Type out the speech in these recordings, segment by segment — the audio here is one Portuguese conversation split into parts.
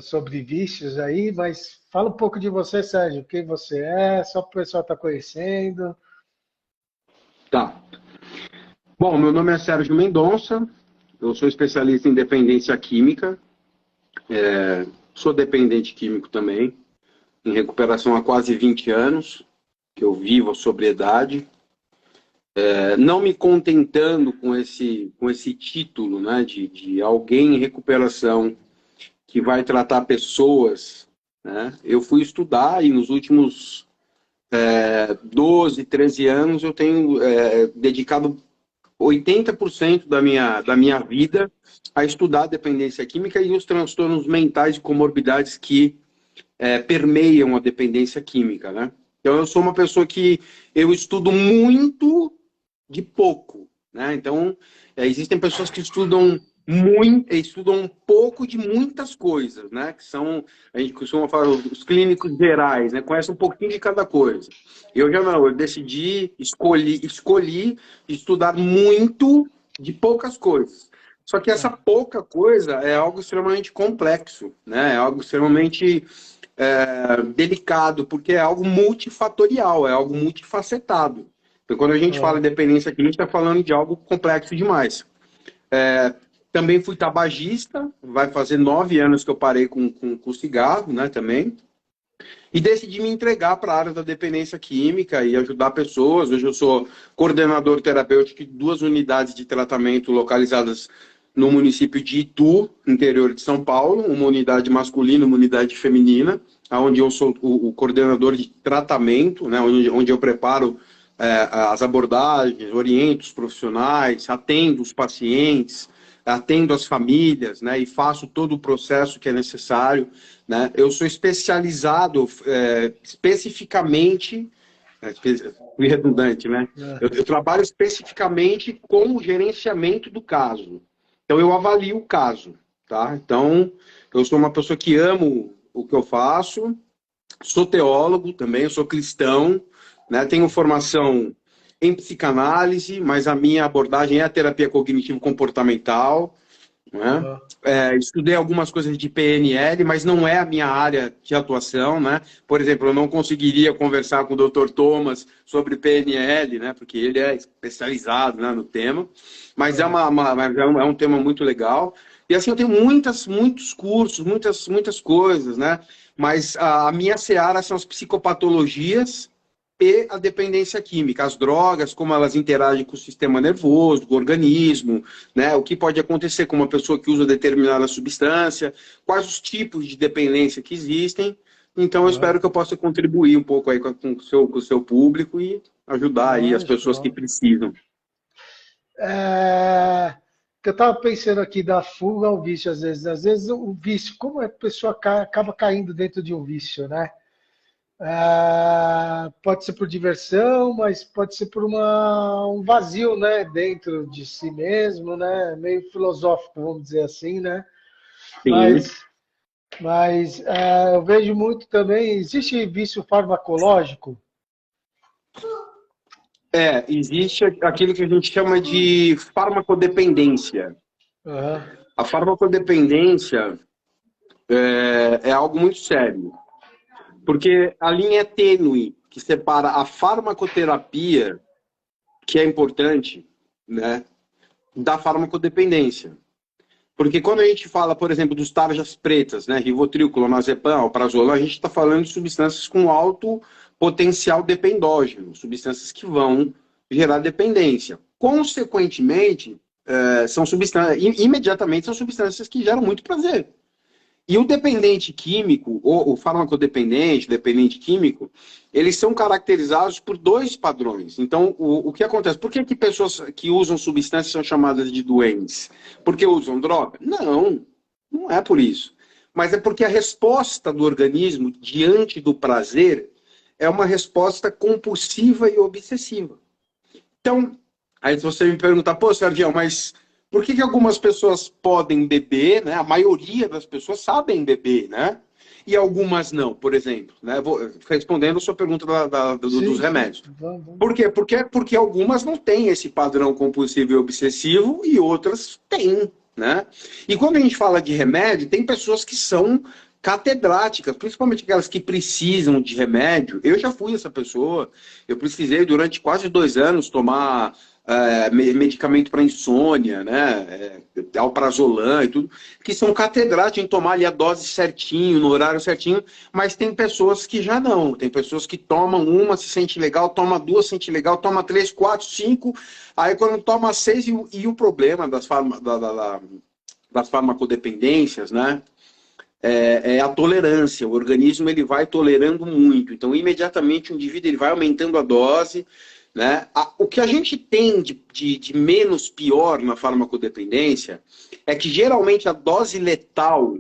sobre vícios aí, mas fala um pouco de você, Sérgio. Quem você é, só para o pessoal estar conhecendo. Tá. Bom, meu nome é Sérgio Mendonça, eu sou especialista em dependência química, sou dependente químico também, em recuperação há quase 20 anos, que eu vivo a sobriedade. Não me contentando com esse título, né, de alguém em recuperação que vai tratar pessoas, né, eu fui estudar e nos últimos 12, 13 anos eu tenho dedicado 80% da minha vida a estudar a dependência química e os transtornos mentais e comorbidades que permeiam a dependência química, né? Então, eu sou uma pessoa que eu estudo muito de pouco, né? Então, existem pessoas que estudam muito, estudam um pouco de muitas coisas, né? Que são, a gente costuma falar, os clínicos gerais, né? Conhece um pouquinho de cada coisa. Eu já não, eu decidi, escolhi estudar muito de poucas coisas. Só que essa pouca coisa é algo extremamente complexo, né? É algo extremamente delicado, porque é algo multifatorial, é algo multifacetado. Então, quando a gente fala em Ah, dependência química, a gente está falando de algo complexo demais. Também fui tabagista, vai fazer 9 anos que eu parei com cigarro, né, também. E decidi me entregar para a área da dependência química e ajudar pessoas. Hoje eu sou coordenador terapêutico de 2 unidades de tratamento localizadas no município de Itu, interior de São Paulo, uma unidade masculina, uma unidade feminina, onde eu sou o coordenador de tratamento, né, onde eu preparo as abordagens, oriento os profissionais, atendo os pacientes, atendo as famílias, né, e faço todo o processo que é necessário, né. Eu sou especializado especificamente, fui redundante, né? Eu trabalho especificamente com o gerenciamento do caso. Então, eu avalio o caso, tá? Então, eu sou uma pessoa que amo o que eu faço, sou teólogo também, eu sou cristão, né? Tenho formação em psicanálise, mas a minha abordagem é a terapia cognitivo-comportamental, né? ah, Estudei algumas coisas de PNL, mas não é a minha área de atuação, né? Por exemplo, eu não conseguiria conversar com o Dr. Thomas sobre PNL, né? Porque ele é especializado, né, no tema, mas ah. é um tema muito legal. E assim, eu tenho muitos cursos, muitas coisas, né? Mas a minha seara são as psicopatologias e a dependência química, as drogas, como elas interagem com o sistema nervoso, com o organismo, né? O que pode acontecer com uma pessoa que usa determinada substância, quais os tipos de dependência que existem. Então, eu espero que eu possa contribuir um pouco aí com o seu público e ajudar aí as pessoas que Lógico. precisam. É, que eu estava pensando aqui da fuga ao vício, às vezes. Às vezes o vício, como a pessoa acaba caindo dentro de um vício, né? Pode ser por diversão, mas pode ser por um vazio, né? Dentro de si mesmo, né? Meio filosófico, vamos dizer assim, né? Sim. Mas, mas eu vejo muito também. Existe vício farmacológico? Existe aquilo que a gente chama de farmacodependência. Aham, A farmacodependência é algo muito sério. Porque a linha é tênue que separa a farmacoterapia, que é importante, né, da farmacodependência. Porque quando a gente fala, por exemplo, dos tarjas pretas, né, Rivotril, clonazepam, alprazolam, a gente está falando de substâncias com alto potencial dependógeno, substâncias que vão gerar dependência. Consequentemente, são substâncias, imediatamente são substâncias que geram muito prazer. E o dependente químico, ou o farmacodependente, dependente químico, eles são caracterizados por 2 padrões. Então, o que acontece? Por que pessoas que usam substâncias são chamadas de doentes? Porque usam droga? Não, não é por isso. Mas é porque a resposta do organismo diante do prazer é uma resposta compulsiva e obsessiva. Então, aí você me pergunta, pô, Sérgio, mas por que algumas pessoas podem beber, né? A maioria das pessoas sabem beber, né? E algumas não, por exemplo, né? Respondendo a sua pergunta dos sim, sim. remédios. Vamos. Por quê? Porque algumas não têm esse padrão compulsivo e obsessivo e outras têm. né? E quando a gente fala de remédio, tem pessoas que são catedráticas, principalmente aquelas que precisam de remédio. Eu já fui essa pessoa, eu precisei durante quase 2 anos tomar medicamento para insônia, né? Alprazolam e tudo, que são catedráticos em tomar ali a dose certinho, no horário certinho, mas tem pessoas que já não. Tem pessoas que tomam uma, se sente legal, toma duas, se sente legal, toma três, quatro, cinco, aí quando toma seis, e o problema das farmacodependências, né? É a tolerância. O organismo ele vai tolerando muito. Então, imediatamente, o indivíduo ele vai aumentando a dose, né? O que a gente tem de menos pior na farmacodependência é que, geralmente, a dose letal,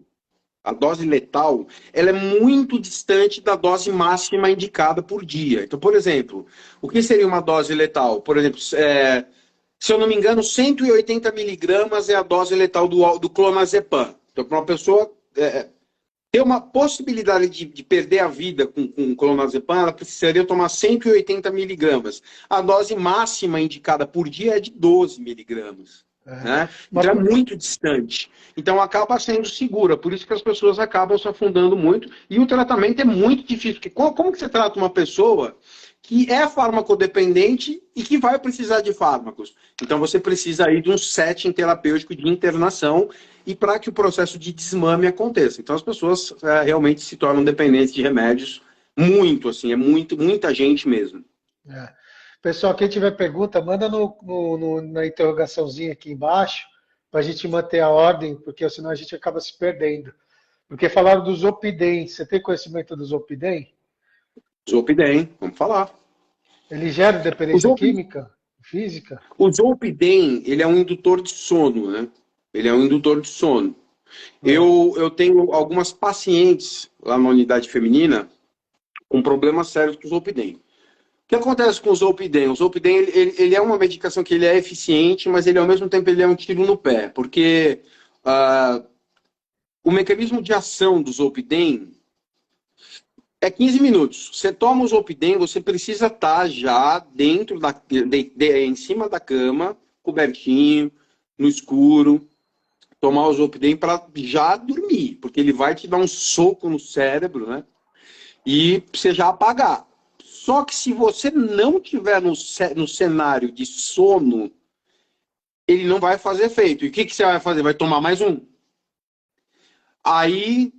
ela é muito distante da dose máxima indicada por dia. Então, por exemplo, o que seria uma dose letal? Por exemplo, se eu não me engano, 180 miligramas é a dose letal do clonazepam. Então, para uma pessoa ter uma possibilidade de perder a vida com clonazepam, ela precisaria tomar 180 miligramas. A dose máxima indicada por dia é de 12 miligramas. Né? Então é muito distante. Então acaba sendo segura. Por isso que as pessoas acabam se afundando muito. E o tratamento é muito difícil. Porque como que você trata uma pessoa que é farmacodependente e que vai precisar de fármacos? Então você precisa aí de um setting terapêutico de internação e para que o processo de desmame aconteça. Então as pessoas realmente se tornam dependentes de remédios muito, assim, muita gente mesmo. Pessoal, quem tiver pergunta, manda na interrogaçãozinha aqui embaixo, para a gente manter a ordem, porque senão a gente acaba se perdendo. Porque falaram do Zolpidem. Você tem conhecimento do Zolpidem? Zolpidem, vamos falar. Ele gera dependência química, física? O Zolpidem, ele é um indutor de sono, né? Ele é um indutor de sono. Eu tenho algumas pacientes lá na unidade feminina com problemas sérios com o Zolpidem. O que acontece com o Zolpidem? O Zolpidem ele é uma medicação que ele é eficiente, mas ele ao mesmo tempo ele é um tiro no pé, porque o mecanismo de ação do Zolpidem é 15 minutos. Você toma o Zolpidem, você precisa estar já dentro em cima da cama, cobertinho, no escuro, tomar o Zolpidem para já dormir, porque ele vai te dar um soco no cérebro, né? E você já apagar. Só que se você não tiver no cenário de sono, ele não vai fazer efeito. E o que você vai fazer? Vai tomar mais um. Aí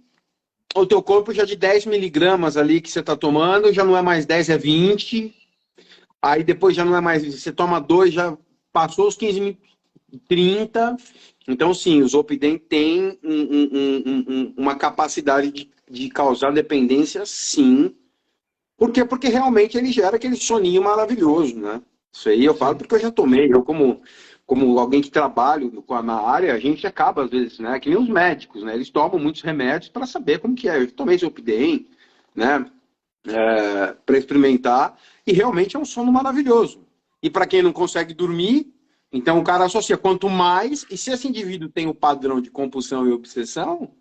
o teu corpo já de 10 miligramas ali que você está tomando, já não é mais 10, é 20. Aí depois já não é mais, você toma 2, já passou os 15 minutos, 30. Então, sim, o Zolpidem tem uma capacidade de causar dependência, sim. Por quê? Porque realmente ele gera aquele soninho maravilhoso, né? Isso aí eu falo porque eu já tomei. Eu, como alguém que trabalha na área, a gente acaba, às vezes, né? Que nem os médicos, né? Eles tomam muitos remédios para saber como que é. Eu tomei Zolpidem, né? Para experimentar. E realmente é um sono maravilhoso. E para quem não consegue dormir, então o cara associa quanto mais, e se esse indivíduo tem o padrão de compulsão e obsessão,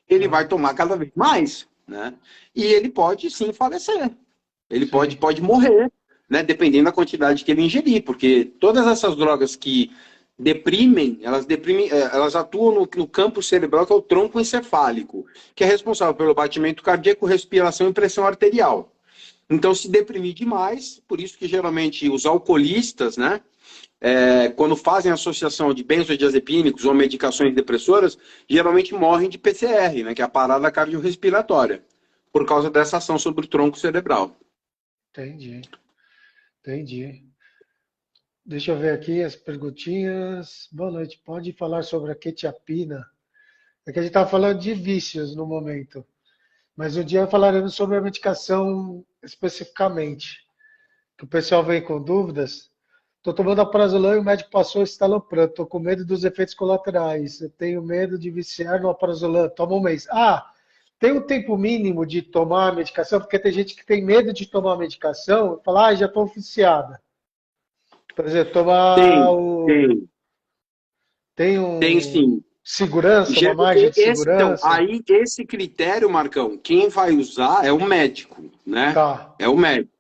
ele vai tomar cada vez mais, né? E ele pode sim falecer. Ele pode morrer, né? Dependendo da quantidade que ele ingerir, porque todas essas drogas que deprimem, elas atuam no campo cerebral, que é o tronco encefálico, que é responsável pelo batimento cardíaco, respiração e pressão arterial. Então, se deprimir demais, por isso que geralmente os alcoolistas, né? Quando fazem associação de benzodiazepínicos ou medicações depressoras, geralmente morrem de PCR, né, que é a parada cardiorrespiratória, por causa dessa ação sobre o tronco cerebral. Entendi. Deixa eu ver aqui as perguntinhas. Boa noite. Pode falar sobre a quetiapina? É que a gente estava falando de vícios no momento, mas um dia falaremos sobre a medicação especificamente, que o pessoal vem com dúvidas. Estou tomando alprazolam e o médico passou estalopram. Estou com medo dos efeitos colaterais. Eu tenho medo de viciar no alprazolam. Toma um mês. Tem um tempo mínimo de tomar a medicação? Porque tem gente que tem medo de tomar a medicação e fala, já estou viciada. Por exemplo, tomar Tem sim. Segurança, uma margem de segurança? Então, aí esse critério, Marcão, quem vai usar é o médico, né? Tá. É o médico.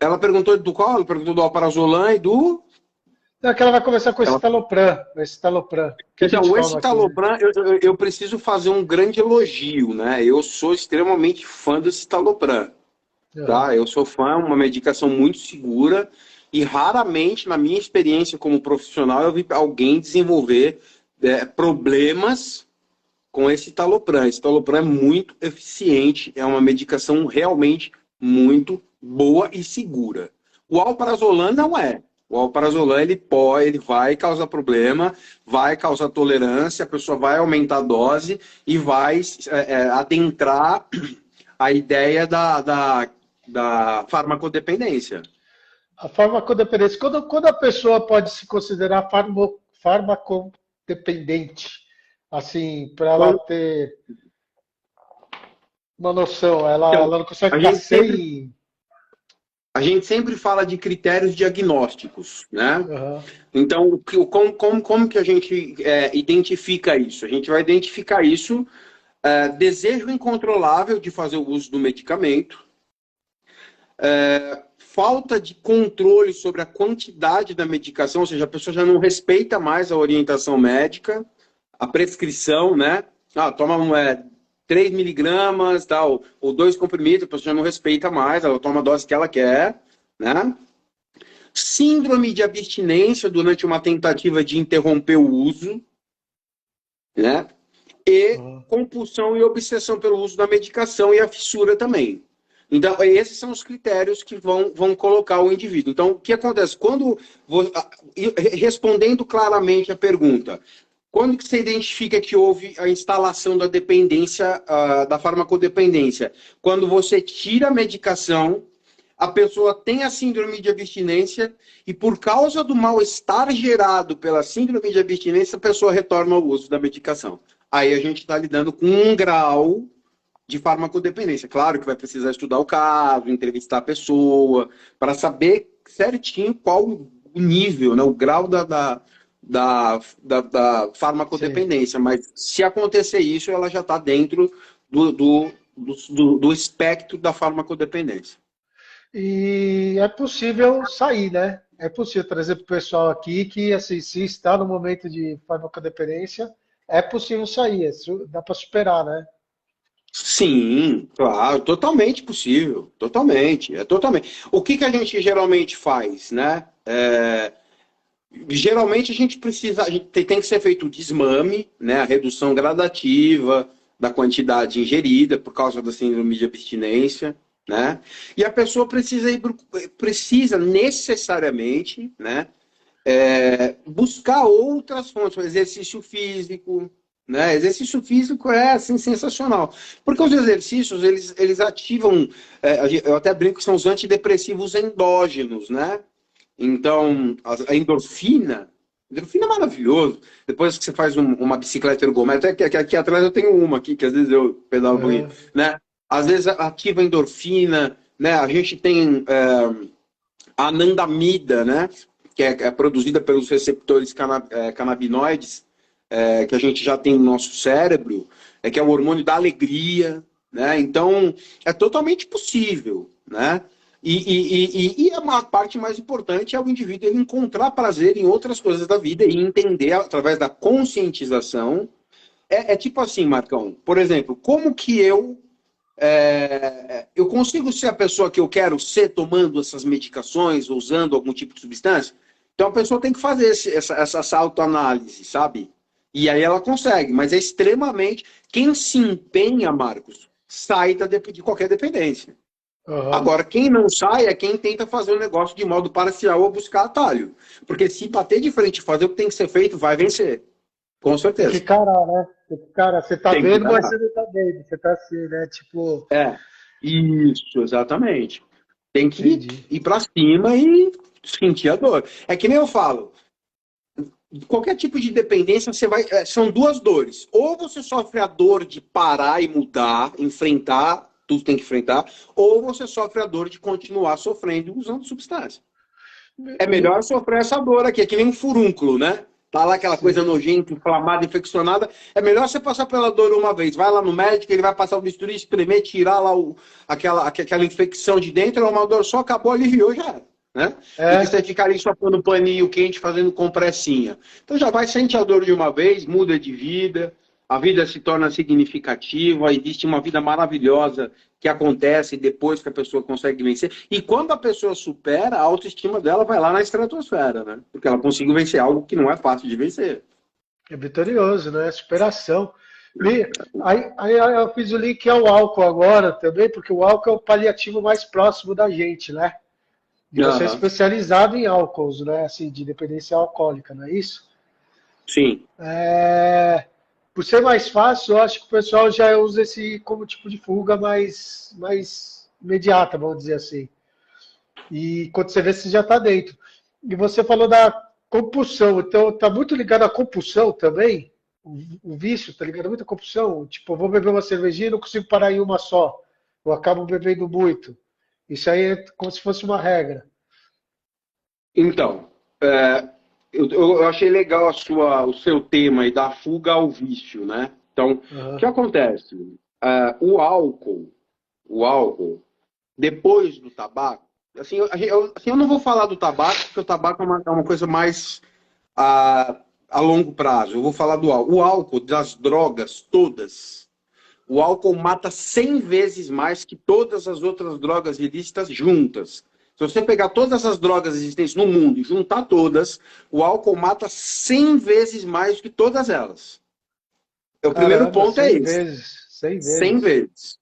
Ela perguntou do qual? Ela perguntou do alprazolam e do... Não, é que ela vai começar com esse Ela... talopram, que a Então, gente o toma aqui, né? escitalopram, eu preciso fazer um grande elogio, né? Eu sou extremamente fã do escitalopram, Aham. tá? Eu sou fã, é uma medicação muito segura e raramente, na minha experiência como profissional, eu vi alguém desenvolver problemas com esse Talopram. Esse Talopram é muito eficiente, é uma medicação realmente muito boa e segura. O alprazolam não é. O alprazolam ele vai causar problema, vai causar tolerância, a pessoa vai aumentar a dose e vai adentrar a ideia da farmacodependência. A farmacodependência. Quando a pessoa pode se considerar farmacodependente, assim, para ela Quando, ter uma noção, então, ela não consegue a ficar gente sempre sem. a gente sempre fala de critérios diagnósticos, né? Aham, Então, como que a gente identifica isso? A gente vai identificar isso, desejo incontrolável de fazer o uso do medicamento, falta de controle sobre a quantidade da medicação, ou seja, a pessoa já não respeita mais a orientação médica, a prescrição, né? Ah, toma 3 miligramas, tal, ou 2 comprimidos, a pessoa já não respeita mais, ela toma a dose que ela quer, né? Síndrome de abstinência durante uma tentativa de interromper o uso, né? E aham. compulsão e obsessão pelo uso da medicação e a fissura também. Então, esses são os critérios que vão colocar o indivíduo. Então, o que acontece? Respondendo claramente a pergunta, quando que você identifica que houve a instalação da dependência, da farmacodependência? Quando você tira a medicação, a pessoa tem a síndrome de abstinência e por causa do mal-estar gerado pela síndrome de abstinência, a pessoa retorna ao uso da medicação. Aí a gente está lidando com um grau de farmacodependência. Claro que vai precisar estudar o caso, entrevistar a pessoa, para saber certinho qual o nível, né, o grau da Sim. farmacodependência. Mas se acontecer isso, ela já está dentro do espectro da farmacodependência. E é possível sair, né? É possível trazer para o pessoal aqui que, assim, se está no momento de farmacodependência, é possível sair, dá para superar, né? Sim, claro, totalmente possível, totalmente, é totalmente. O que a gente geralmente faz, né? Geralmente a gente tem que ser feito o desmame, né? A redução gradativa da quantidade ingerida por causa da síndrome de abstinência, né? E a pessoa precisa necessariamente, né? Buscar outras fontes, exercício físico, né? Exercício físico é assim sensacional, porque os exercícios eles ativam, eu até brinco que são os antidepressivos endógenos, né? Então a endorfina é maravilhoso. Depois que você faz uma bicicleta ergométrica, até que aqui atrás eu tenho uma aqui que às vezes eu pedalo um pouquinho, Aham. né? Às vezes ativa a endorfina, né? A gente tem a anandamida, né? Que é produzida pelos receptores canabinoides, que a gente já tem no nosso cérebro, que é o hormônio da alegria, né? Então, é totalmente possível, né? E a parte mais importante é o indivíduo ele encontrar prazer em outras coisas da vida e entender através da conscientização. É tipo assim, Marcão, por exemplo, como que eu consigo ser a pessoa que eu quero ser tomando essas medicações, usando algum tipo de substância? Então a pessoa tem que fazer essa autoanálise, sabe? E aí ela consegue, mas é extremamente. Quem se empenha, Marcos, sai de qualquer dependência. Aham. Agora, quem não sai é quem tenta fazer o negócio de modo parcial ou buscar atalho. Porque se bater de frente e fazer o que tem que ser feito, vai vencer. Com Tem que certeza. encarar, né? Tem que encarar. Você tá Tem que vendo, mas encarar. você não tá vendo. Você tá assim, né? Tipo, É. Isso, exatamente. Tem que entendi. ir para cima e sentir a dor. É que nem eu falo, qualquer tipo de dependência, você vai. São duas dores. Ou você sofre a dor de parar e mudar, enfrentar, tudo tem que enfrentar, ou você sofre a dor de continuar sofrendo usando substância. É Me- melhor sofrer essa dor aqui, é que nem um furúnculo, né? Tá lá aquela coisa Sim. nojenta, inflamada, infeccionada. É melhor você passar pela dor uma vez. Vai lá no médico, ele vai passar o bisturi, espremer, tirar lá aquela infecção de dentro, é uma dor só, acabou, aliviou, já era. né? Do É, que você ficar ali só pondo paninho quente, fazendo compressinha. Então já vai, sente a dor de uma vez, muda de vida, a vida se torna significativa, existe uma vida maravilhosa que acontece depois que a pessoa consegue vencer. E quando a pessoa supera, a autoestima dela vai lá na estratosfera, né? Porque ela conseguiu vencer algo que não é fácil de vencer. é vitorioso, né? Superação. Aí eu fiz o link ao álcool agora também, porque o álcool é o paliativo mais próximo da gente, né? E você é Aham. especializado em álcools, né? Assim, de dependência alcoólica, não é isso? Sim. É, por ser mais fácil, eu acho que o pessoal já usa esse como tipo de fuga mais imediata, vamos dizer assim. E quando você vê, você já está dentro. E você falou da compulsão, então está muito ligado à compulsão também. O vício está ligado muito à compulsão. Tipo, eu vou beber uma cervejinha e não consigo parar em uma só. Eu acabo bebendo muito. Isso aí é como se fosse uma regra. Então, é, eu achei legal o seu tema aí da fuga ao vício, né? Então, o que Aham. acontece? O álcool, depois do tabaco, assim, eu não vou falar do tabaco, porque o tabaco é uma coisa mais a longo prazo. Eu vou falar do álcool. O álcool, das drogas todas, o álcool mata 100 vezes mais que todas as outras drogas ilícitas juntas. Se você pegar todas as drogas existentes no mundo e juntar todas, o álcool mata 100 vezes mais que todas elas. O primeiro Caramba, ponto é 100 esse. vezes. 100 100 vezes. vezes.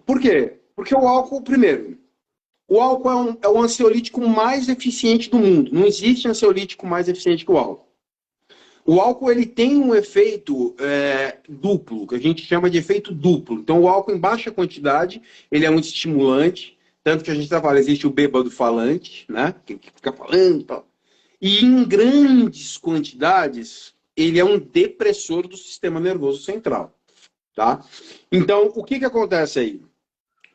Por quê? Porque o álcool, primeiro, o álcool é o ansiolítico mais eficiente do mundo. Não existe ansiolítico mais eficiente que o álcool. O álcool ele tem um efeito duplo, que a gente chama de efeito duplo. Então, o álcool em baixa quantidade, ele é um estimulante, tanto que a gente está falando, existe o bêbado falante, né? Que fica falando e tal. E em grandes quantidades, ele é um depressor do sistema nervoso central, tá? Então, o que acontece aí?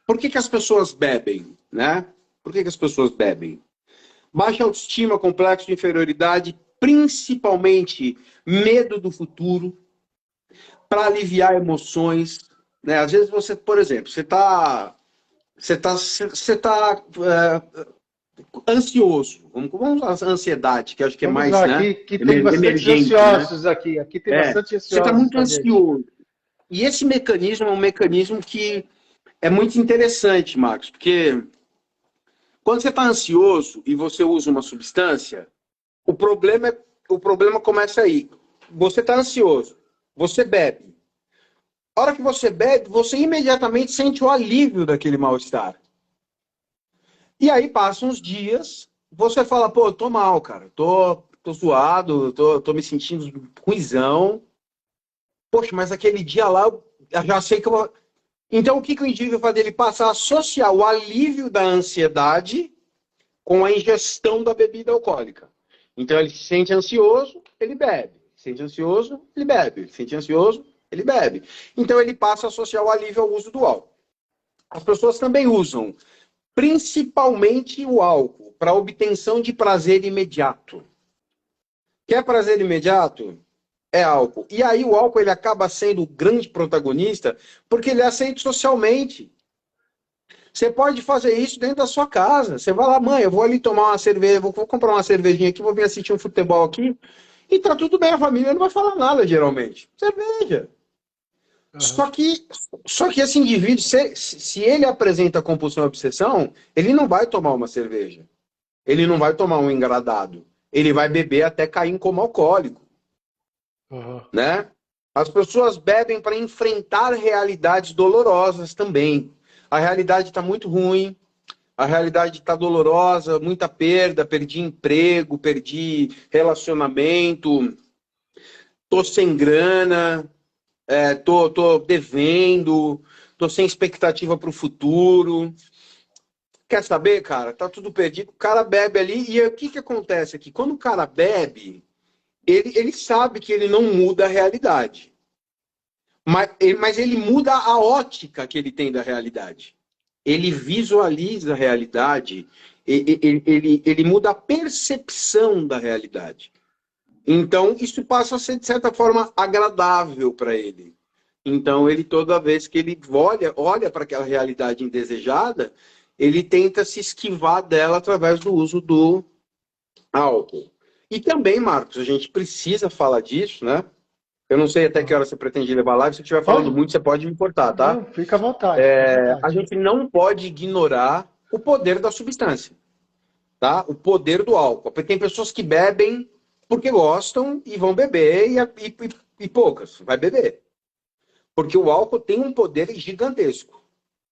Por que as pessoas bebem, né? Por que as pessoas bebem? Baixa autoestima, complexo de inferioridade, principalmente medo do futuro, para aliviar emoções, né? Às vezes você, por exemplo, você tá ansioso. Vamos usar a ansiedade, que acho que é Vamos mais, lá, né, aqui tem bastantes emergente, né? ansiosos aqui. Aqui tem É, bastante você está ansiosos muito com a gente. ansioso. E esse mecanismo é um mecanismo que é muito interessante, Marcos, porque quando você está ansioso e você usa uma substância, o problema começa aí. Você está ansioso, você bebe. A hora que você bebe, você imediatamente sente o alívio daquele mal-estar. E aí passam uns dias, você fala, pô, eu tô mal, cara. Tô zoado, tô me sentindo ruizão. Poxa, mas aquele dia lá, eu já sei que eu vou... Então, o que o indivíduo faz? Ele passa a associar o alívio da ansiedade com a ingestão da bebida alcoólica. Então, ele se sente ansioso, ele bebe. Se sente ansioso, ele bebe. Se sente ansioso, ele bebe. Então, ele passa a associar o alívio ao uso do álcool. As pessoas também usam, principalmente o álcool, para obtenção de prazer imediato. Quer prazer imediato? É álcool. E aí o álcool ele acaba sendo o grande protagonista porque ele é aceito socialmente. Você pode fazer isso dentro da sua casa. Você vai lá, mãe, eu vou ali tomar uma cerveja, vou comprar uma cervejinha aqui, vou vir assistir um futebol aqui. E tá tudo bem, a família não vai falar nada, geralmente. Cerveja. Aham. Só que esse indivíduo, se ele apresenta compulsão e obsessão, ele não vai tomar uma cerveja. Ele não vai tomar um engradado. Ele vai beber até cair em coma alcoólico, Aham. né? As pessoas bebem para enfrentar realidades dolorosas também. A realidade está muito ruim, a realidade está dolorosa, muita perda, perdi emprego, perdi relacionamento, tô sem grana, tô devendo, tô sem expectativa para o futuro. Quer saber, cara? Tá tudo perdido. O cara bebe ali e aí, o que acontece aqui? Quando o cara bebe, ele sabe que ele não muda a realidade. Mas ele muda a ótica que ele tem da realidade. Ele visualiza a realidade, ele muda a percepção da realidade. Então, isso passa a ser, de certa forma, agradável para ele. Então, ele, toda vez que ele olha para aquela realidade indesejada, ele tenta se esquivar dela através do uso do álcool. E também, Marcos, a gente precisa falar disso, né? Eu não sei até que hora você pretende levar a live. Se eu estiver falando Pode? muito, você pode me cortar, tá? Não, fica à vontade, fica à A vontade. gente não pode ignorar o poder da substância, tá? O poder do álcool. Porque tem pessoas que bebem porque gostam e vão beber e poucas vai beber. Porque o álcool tem um poder gigantesco.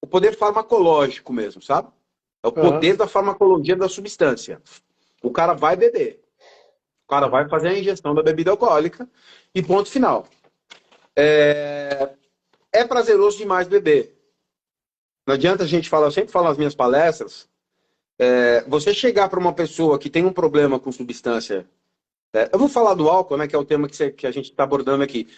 O poder farmacológico mesmo, sabe? É o Aham. poder da farmacologia da substância. O cara vai beber. O cara vai fazer a ingestão da bebida alcoólica e ponto final. É prazeroso demais beber. Não adianta a gente falar, eu sempre falo nas minhas palestras, você chegar para uma pessoa que tem um problema com substância, eu vou falar do álcool, né, que é o tema que a gente está abordando aqui.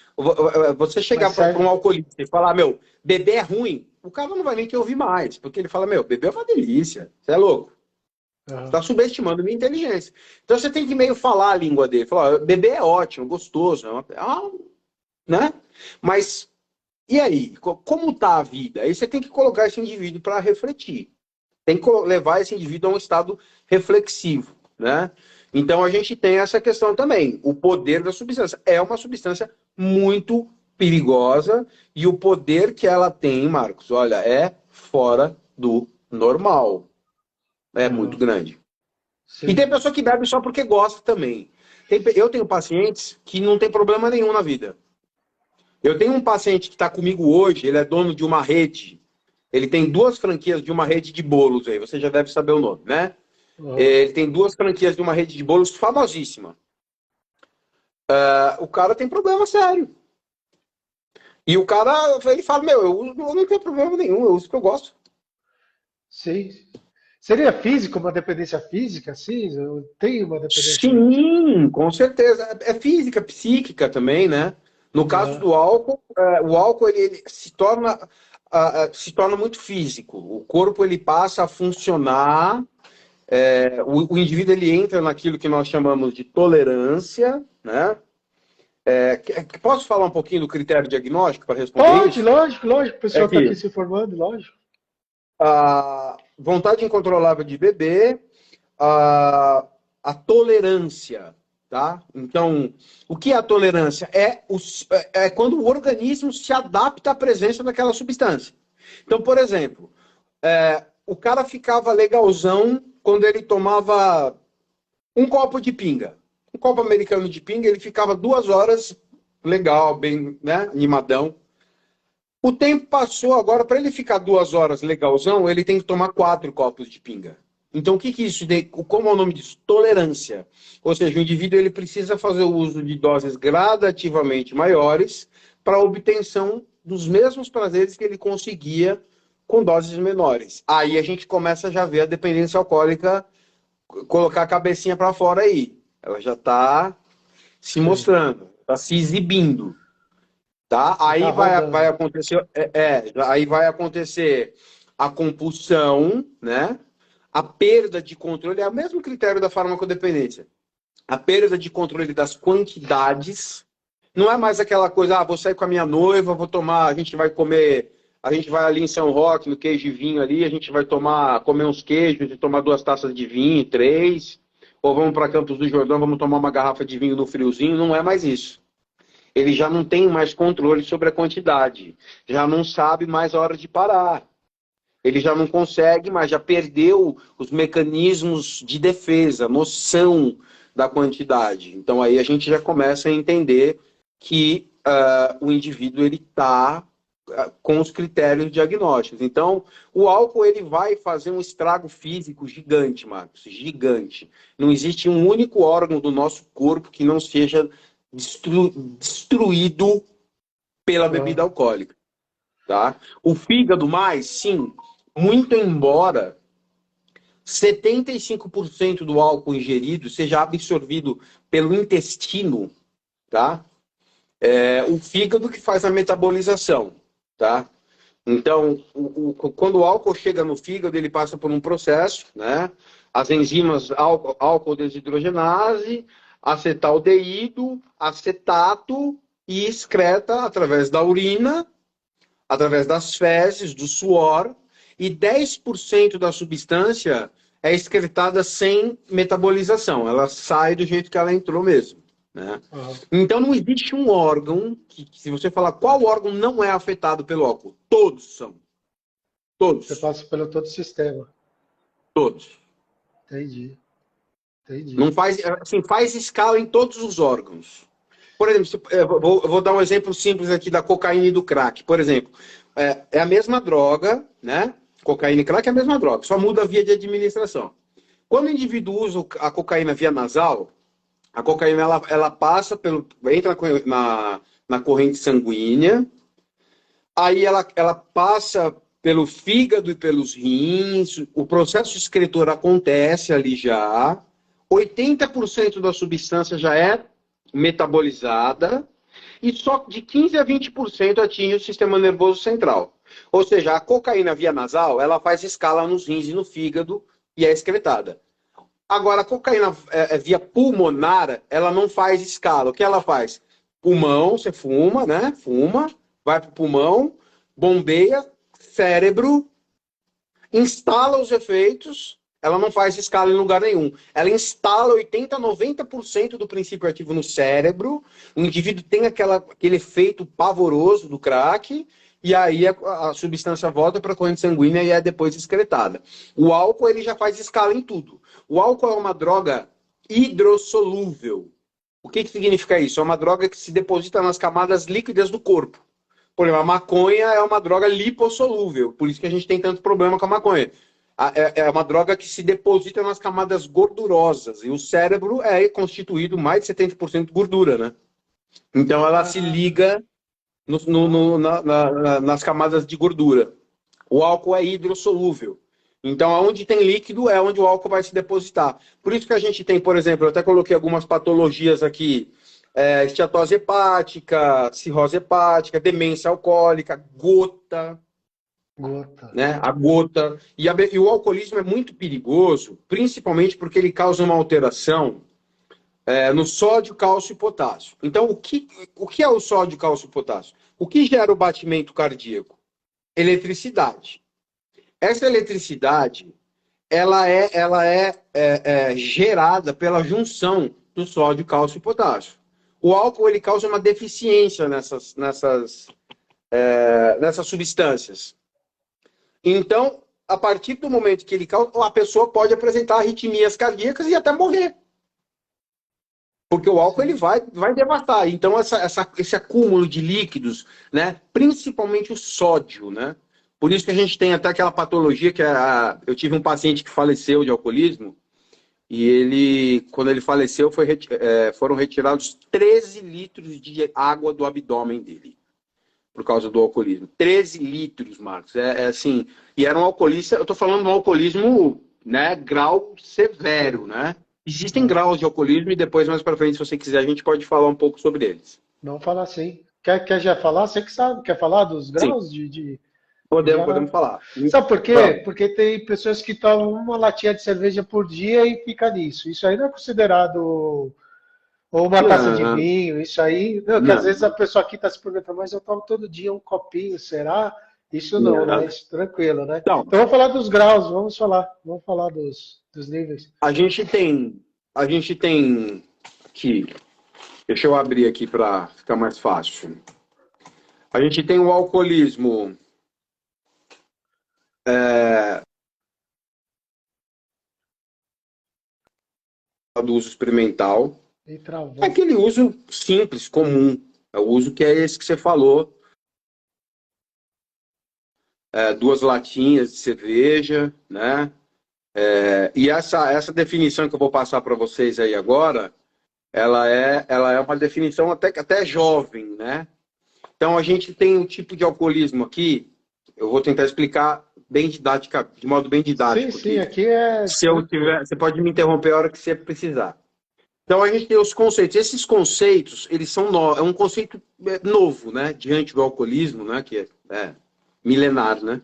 Você chegar Mas para um serve. alcoolista e falar, meu, beber é ruim, o cara não vai nem te ouvir mais, porque ele fala, meu, beber é uma delícia, você é louco. Você Aham. está subestimando a minha inteligência. Então você tem que meio falar a língua dele. Falar, beber é ótimo, gostoso, né? Mas e aí? Como está a vida? Aí você tem que colocar esse indivíduo para refletir. Tem que levar esse indivíduo a um estado reflexivo, né? Então a gente tem essa questão também. O poder da substância. É uma substância muito perigosa e o poder que ela tem, Marcos, olha, é fora do normal. É muito Aham. grande. E tem Sim. pessoa que bebe só porque gosta também. Eu tenho pacientes que não tem problema nenhum na vida. Eu tenho um paciente que está comigo hoje, ele é dono de uma rede. Ele tem duas franquias de uma rede de bolos aí, você já deve saber o nome, né? Aham. Ele tem duas franquias de uma rede de bolos famosíssima. O cara tem problema sério. E o cara, ele fala, meu, eu não tenho problema nenhum, eu uso o que eu gosto. Sim. Seria físico, uma dependência física, sim? Eu tenho uma dependência. Sim, com certeza. É física, psíquica também, né? No caso Aham. do álcool, o álcool ele se torna muito físico. O corpo ele passa a funcionar, o indivíduo ele entra naquilo que nós chamamos de tolerância, né? Posso falar um pouquinho do critério diagnóstico para responder Pode, isso? lógico, lógico. O É pessoal está aqui que se formando, lógico. a vontade incontrolável de beber, a, a tolerância, tá? Então, o que é a tolerância? É quando o organismo se adapta à presença daquela substância. Então, por exemplo, o cara ficava legalzão quando ele tomava um copo de pinga. Um copo americano de pinga, ele ficava 2 horas legal, bem, né, animadão. O tempo passou, agora para ele ficar 2 horas legalzão, ele tem que tomar 4 copos de pinga. Então, o que que isso tem? Como é o nome disso? Tolerância. Ou seja, o indivíduo ele precisa fazer o uso de doses gradativamente maiores para a obtenção dos mesmos prazeres que ele conseguia com doses menores. Aí a gente começa a já ver a dependência alcoólica colocar a cabecinha para fora aí. Ela já está se Sim. mostrando, está se exibindo. Tá? Já está Aí vai rodando. acontecer, aí vai acontecer a compulsão, né? A perda de controle, é o mesmo critério da farmacodependência. A perda de controle das quantidades. Não é mais aquela coisa, vou sair com a minha noiva, vou tomar, a gente vai comer, a gente vai ali em São Roque, no queijo e vinho ali, a gente vai comer uns queijos e tomar 2 taças de vinho, 3, ou vamos para Campos do Jordão, vamos tomar uma garrafa de vinho no friozinho, não é mais isso. Ele já não tem mais controle sobre a quantidade, já não sabe mais a hora de parar. Ele já não consegue mais, já perdeu os mecanismos de defesa, noção da quantidade. Então aí a gente já começa a entender que o indivíduo ele está com os critérios diagnósticos. Então, o álcool ele vai fazer um estrago físico gigante, Marcos, gigante. Não existe um único órgão do nosso corpo que não seja destruído pela Aham. bebida alcoólica, tá? O fígado mais, sim, muito embora 75% do álcool ingerido seja absorvido pelo intestino, tá? O fígado que faz a metabolização, tá? Então, quando o álcool chega no fígado, ele passa por um processo, né? As enzimas álcool desidrogenase, acetaldeído, acetato e excreta através da urina, através das fezes, do suor. e 10% da substância é excretada sem metabolização. Ela sai do jeito que ela entrou mesmo, né? Então não existe um órgão que, se você falar qual órgão não é afetado pelo álcool, todos são. Todos. Você passa pelo todo o sistema. Todos. Entendi. Não faz, assim, faz escala em todos os órgãos. Por exemplo, eu vou dar um exemplo simples aqui da cocaína e do crack. Por exemplo, é a mesma droga, né? Cocaína e crack é a mesma droga, só muda a via de administração. Quando o indivíduo usa a cocaína via nasal, a cocaína ela passa entra na corrente sanguínea, aí ela passa pelo fígado e pelos rins, o processo excretor acontece ali já, 80% da substância já é metabolizada e só de 15 a 20% atinge o sistema nervoso central. Ou seja, a cocaína via nasal, ela faz escala nos rins e no fígado e é excretada. Agora, a cocaína via pulmonar, ela não faz escala. O que ela faz? Pulmão, você fuma, né? Fuma, vai para o pulmão, bombeia, cérebro, instala os efeitos, ela não faz escala em lugar nenhum. Ela instala 80%, 90% do princípio ativo no cérebro, o indivíduo tem aquele efeito pavoroso do crack, e aí a substância volta para a corrente sanguínea e é depois excretada. O álcool, ele já faz escala em tudo. O álcool é uma droga hidrossolúvel. O que significa isso? É uma droga que se deposita nas camadas líquidas do corpo. Por exemplo, a maconha é uma droga lipossolúvel, por isso que a gente tem tanto problema com a maconha. É uma droga que se deposita nas camadas gordurosas, e o cérebro é constituído mais de 70% de gordura, né? Então ela se liga nas camadas de gordura. O álcool é hidrossolúvel. Então, aonde tem líquido é onde o álcool vai se depositar. Por isso que a gente tem, por exemplo, eu até coloquei algumas patologias aqui, esteatose hepática, cirrose hepática, demência alcoólica, gota. Né? A gota. E o alcoolismo é muito perigoso, principalmente porque ele causa uma alteração no sódio, cálcio e potássio. Então, o que é o sódio, cálcio e potássio? O que gera o batimento cardíaco? Eletricidade. Essa eletricidade, ela é gerada pela junção do sódio, cálcio e potássio. O álcool, ele causa uma deficiência nessas substâncias. Então, a partir do momento que ele causa, a pessoa pode apresentar arritmias cardíacas e até morrer. Porque o álcool ele vai devastar. Então, esse acúmulo de líquidos, né, principalmente o sódio, né? Por isso que a gente tem até aquela patologia que eu tive um paciente que faleceu de alcoolismo e quando ele faleceu, foram retirados 13 litros de água do abdômen dele por causa do alcoolismo. 13 litros, Marcos. Assim, e era um alcoolista, eu estou falando de um alcoolismo, né, grau severo, né? Existem graus de alcoolismo e depois, mais para frente, se você quiser, a gente pode falar um pouco sobre eles. Vamos falar sim. Quer já falar? Você que sabe. Quer falar dos graus de... Podemos falar. Sabe por quê? Vamos. Porque tem pessoas que tomam uma latinha de cerveja por dia e fica nisso. Isso aí não é considerado... Ou uma taça de vinho, isso aí... Não, que às vezes a pessoa aqui está se perguntando, mas eu tomo todo dia um copinho, será? Isso não, né? Isso, tranquilo, né? Então vamos falar dos graus, vamos falar dos níveis. A gente tem aqui, deixa eu abrir aqui para ficar mais fácil. A gente tem o alcoolismo do uso experimental. É aquele uso simples, comum. É o uso que é esse que você falou. 2 latinhas de cerveja, né? E essa definição que eu vou passar para vocês aí agora, ela é uma definição até jovem, né? Então a gente tem um tipo de alcoolismo aqui, eu vou tentar explicar de modo bem didático. Sim, aqui é... Se eu tiver, você pode me interromper a hora que você precisar. Então a gente tem os conceitos. Esses conceitos, eles são novos. É um conceito novo, né? Diante do alcoolismo, né? Que é milenar, né?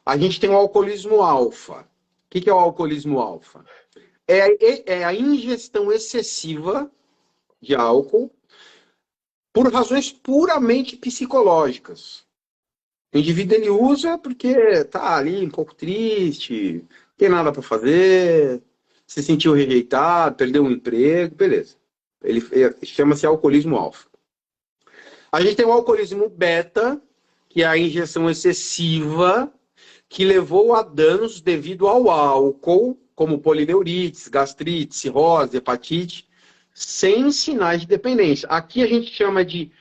A gente tem o alcoolismo alfa. O que é o alcoolismo alfa? É a ingestão excessiva de álcool por razões puramente psicológicas. O indivíduo ele usa porque tá ali um pouco triste, não tem nada para fazer, se sentiu rejeitado, perdeu um emprego, beleza. Ele chama-se alcoolismo alfa. A gente tem o alcoolismo beta, que é a injeção excessiva, que levou a danos devido ao álcool, como polineurites, gastrite, cirrose, hepatite, sem sinais de dependência. Aqui a gente chama de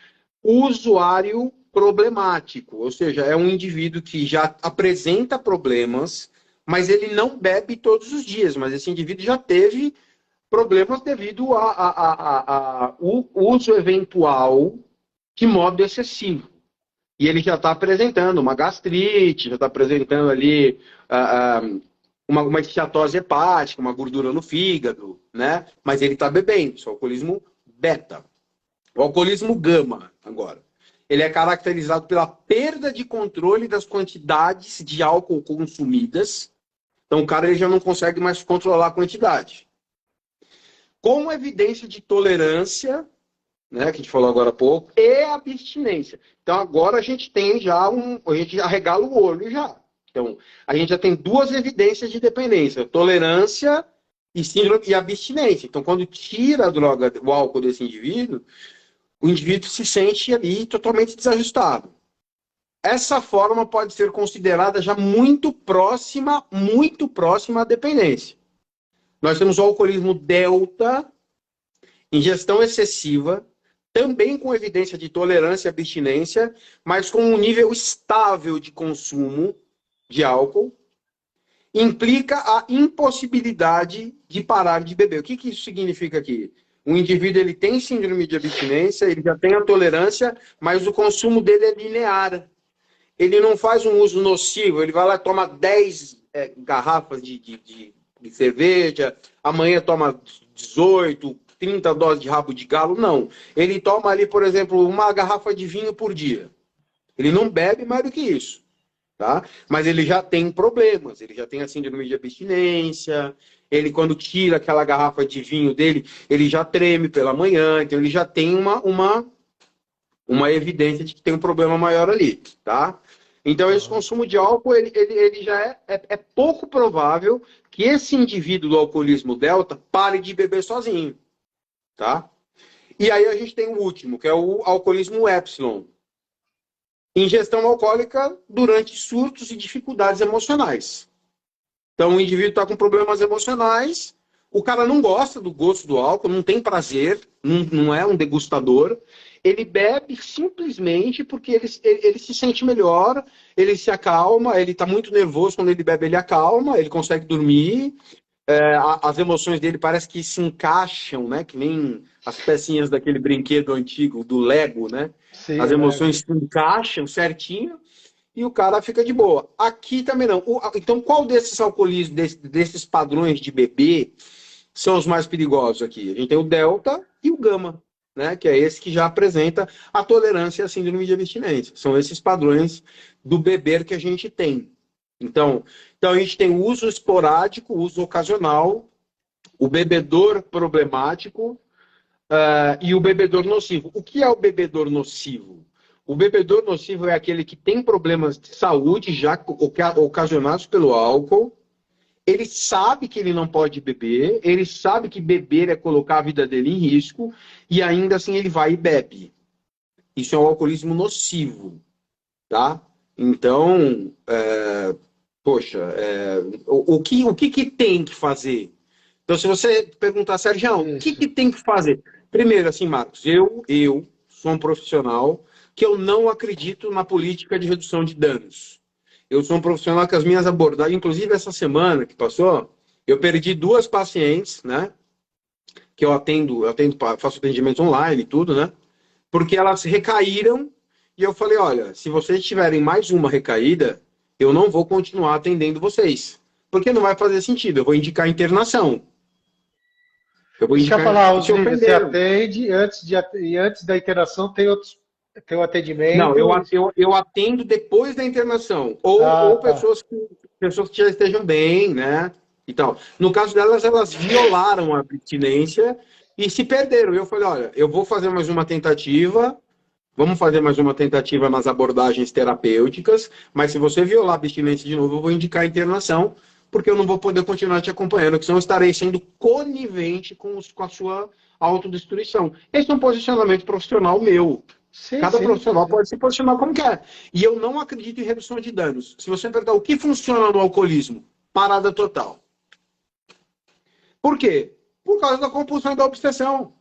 usuário problemático, ou seja, é um indivíduo que já apresenta problemas, mas ele não bebe todos os dias, mas esse indivíduo já teve problemas devido ao uso eventual de modo excessivo. E ele já está apresentando uma gastrite, já está apresentando ali uma esteatose hepática, uma gordura no fígado, né? Mas ele está bebendo, isso é o alcoolismo beta. O alcoolismo gama, agora. Ele é caracterizado pela perda de controle das quantidades de álcool consumidas. Então o cara ele já não consegue mais controlar a quantidade. Com evidência de tolerância, né, que a gente falou agora há pouco, e abstinência. Então agora a gente tem já a gente já regala o olho já. Então a gente já tem duas evidências de dependência: tolerância e síndrome e abstinência. Então quando tira a droga, o álcool desse indivíduo, o indivíduo se sente ali totalmente desajustado. Essa forma pode ser considerada já muito próxima à dependência. Nós temos o alcoolismo delta, ingestão excessiva, também com evidência de tolerância e abstinência, mas com um nível estável de consumo de álcool, implica a impossibilidade de parar de beber. O que isso significa aqui? O indivíduo ele tem síndrome de abstinência, ele já tem a tolerância, mas o consumo dele é linear. Ele não faz um uso nocivo, ele vai lá e toma 10 garrafas de cerveja, amanhã toma 18, 30 doses de rabo de galo, não. Ele toma ali, por exemplo, uma garrafa de vinho por dia. Ele não bebe mais do que isso, tá? Mas ele já tem problemas, ele já tem a síndrome de abstinência, ele quando tira aquela garrafa de vinho dele, ele já treme pela manhã, então ele já tem uma evidência de que tem um problema maior ali, tá? Então esse consumo de álcool, ele já é pouco provável que esse indivíduo do alcoolismo delta pare de beber sozinho. Tá? E aí a gente tem o último, que é o alcoolismo epsilon. Ingestão alcoólica durante surtos e dificuldades emocionais. Então o indivíduo está com problemas emocionais, o cara não gosta do gosto do álcool, não tem prazer, não é um degustador, ele bebe simplesmente porque ele se sente melhor, ele se acalma, ele está muito nervoso, quando ele bebe ele acalma, ele consegue dormir, as emoções dele parece que se encaixam, né? Que nem as pecinhas daquele brinquedo antigo, do Lego, né? Sim, As emoções se encaixam certinho e o cara fica de boa. Aqui também não. Então, qual desses alcoolismos, desses padrões de bebê, são os mais perigosos aqui? A gente tem o delta e o gama, né? Que é esse que já apresenta a tolerância à síndrome de abstinência. São esses padrões do beber que a gente tem. Então a gente tem o uso esporádico, o uso ocasional, o bebedor problemático e o bebedor nocivo. O que é o bebedor nocivo? O bebedor nocivo é aquele que tem problemas de saúde já ocasionados pelo álcool. Ele sabe que ele não pode beber, ele sabe que beber é colocar a vida dele em risco e ainda assim ele vai e bebe. Isso é um alcoolismo nocivo, tá? Então, poxa, o que tem que fazer? Então, se você perguntar, Sérgio, o que tem que fazer? Primeiro, assim, Marcos, eu sou um profissional que eu não acredito na política de redução de danos. Eu sou um profissional que as minhas abordagens, inclusive essa semana que passou, eu perdi 2 pacientes, né? Que eu atendo, faço atendimento online e tudo, né? Porque elas recaíram e eu falei, olha, se vocês tiverem mais uma recaída, eu não vou continuar atendendo vocês. Porque não vai fazer sentido. Eu vou indicar internação. Eu vou indicar... Deixa eu falar, Osni, você atende e antes da internação tem o atendimento? Não, eu atendo depois da internação. Ou pessoas que já estejam bem, né? Então, no caso delas, elas violaram a abstinência e se perderam. Eu falei, olha, eu vou fazer mais uma tentativa, Vamos fazer mais uma tentativa nas abordagens terapêuticas, mas se você violar a abstinência de novo, eu vou indicar a internação, porque eu não vou poder continuar te acompanhando, porque senão eu estarei sendo conivente com a sua autodestruição. Esse é um posicionamento profissional meu. Sim, Cada sim, profissional sim. pode se posicionar como quer. E eu não acredito em redução de danos. Se você me perguntar o que funciona no alcoolismo, parada total. Por quê? Por causa da compulsão e da obsessão.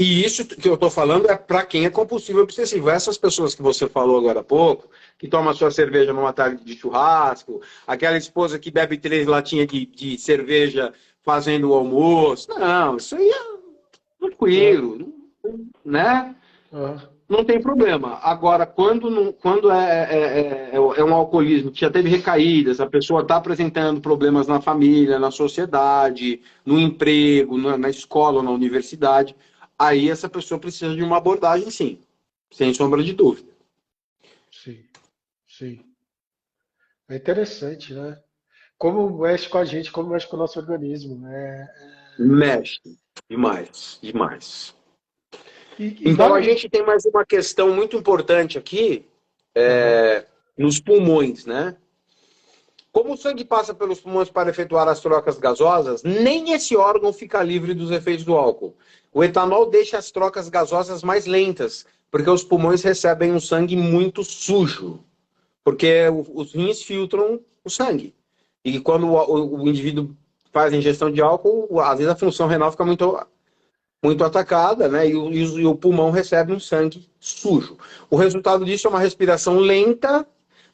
E isso que eu estou falando é para quem é compulsivo e obsessivo. Essas pessoas que você falou agora há pouco, que toma sua cerveja numa tarde de churrasco, aquela esposa que bebe 3 latinhas de cerveja fazendo o almoço. Não, isso aí é Ah, tranquilo, né? ah. Não tem problema. Agora, quando é um alcoolismo que já teve recaídas, a pessoa está apresentando problemas na família, na sociedade, no emprego, na escola ou na universidade, aí essa pessoa precisa de uma abordagem, sim, sem sombra de dúvida. Sim, sim. É interessante, né? Como mexe com a gente, como mexe com o nosso organismo, né? Mexe demais, demais. E Então, a vale. gente tem mais uma questão muito importante aqui, Aham. nos pulmões, né? Como o sangue passa pelos pulmões para efetuar as trocas gasosas, nem esse órgão fica livre dos efeitos do álcool. O etanol deixa as trocas gasosas mais lentas, porque os pulmões recebem um sangue muito sujo, porque os rins filtram o sangue. E quando o indivíduo faz a ingestão de álcool, às vezes a função renal fica muito atacada, né? E o pulmão recebe um sangue sujo. O resultado disso é uma respiração lenta,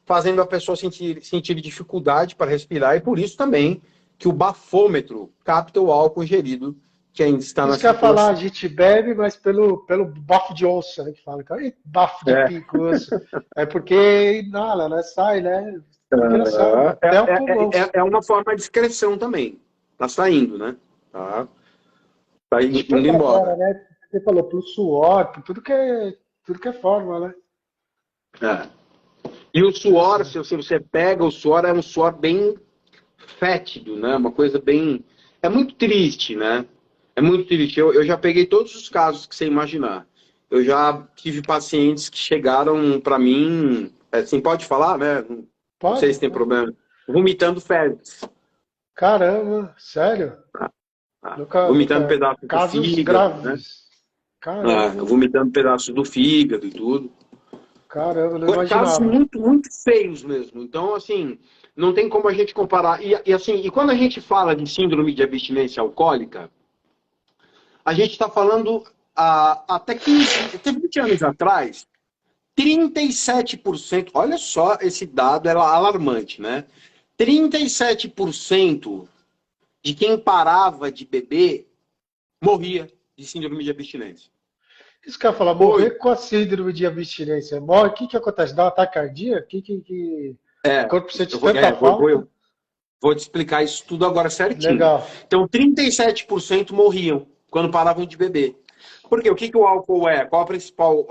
fazendo a pessoa sentir dificuldade para respirar, e por isso também que o bafômetro capta o álcool ingerido que ainda está na Isso que eu ia falar, a circulação. gente bebe, mas pelo bafo de onça, né? Que fala, cara, "Ih, bafo de É, pingoço." É porque inala, né? Sai, né? Engraçado, até o pulmão. é uma forma de excreção também. Está saindo, né? Tá Ixi, foi indo pra fora, embora. né? Você falou, pro suor, por tudo que é forma, né? É. E o suor, se Interessante. você pega, o suor é um suor bem fétido, né? Uma coisa bem. É muito triste, né? É muito triste. Eu já peguei todos os casos que você imaginar. Eu já tive pacientes que chegaram para mim, assim, pode falar, né? Não sei Pode, se tem pode. problema. Vomitando fezes. Caramba, sério? Vomitando Nunca. pedaços do Casos fígado, né? graves. Caramba, Vomitando pedaços do fígado e tudo. caramba, não Casos imaginava. muito, muito feios mesmo. Então, assim, não tem como a gente comparar. E quando a gente fala de síndrome de abstinência alcoólica, a gente está falando até 15, até 20 anos atrás, 37%, olha só esse dado, é alarmante, né? 37% de quem parava de beber morria de síndrome de abstinência. Isso que eu ia falar, morrer Hoje, com a síndrome de abstinência. Morre, o que que acontece? Dá um ataque cardíaco? O corpo sente eu vou, tanta falta? vou te explicar isso tudo agora certinho. Legal. Então, 37% morriam quando paravam de beber. Porque o que o álcool é? Qual a principal